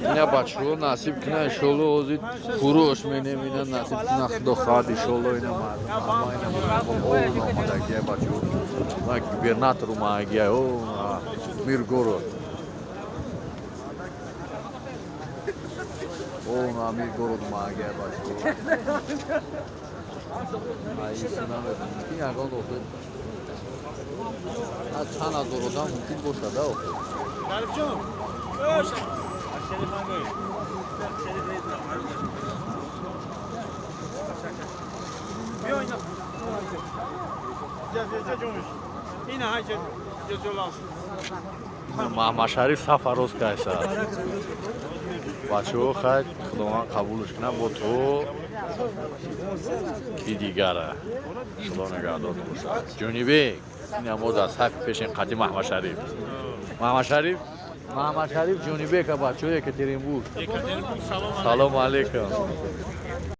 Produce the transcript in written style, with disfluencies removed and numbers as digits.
اینا بچه ها نصیب کنه انشالله اوزید فروش مینه نصیب کنه خدا خواد انشالله اینا مردم اما اینا مردم اون آمدگیه بچه ها ما گوبرناتور اومدگیه اون میرگورود اون میرگورود اومدگیه بچه ها ایسی نمیدونم این اگه دوسته از چند از دورودن ممکن باشده اوه تعریف جون بیا اینا جا جونش اینا های جلوش محمد شریف سفر روز که است بچه ها خیلی خداوند قبولش کنه با تو کی دیگره خدا نگهدار باشه جونی بیگ این ما در صف پیش این قدیم محمد شریف جونی بیگ که بچه های یکترینبورگ سلام سلام علیکم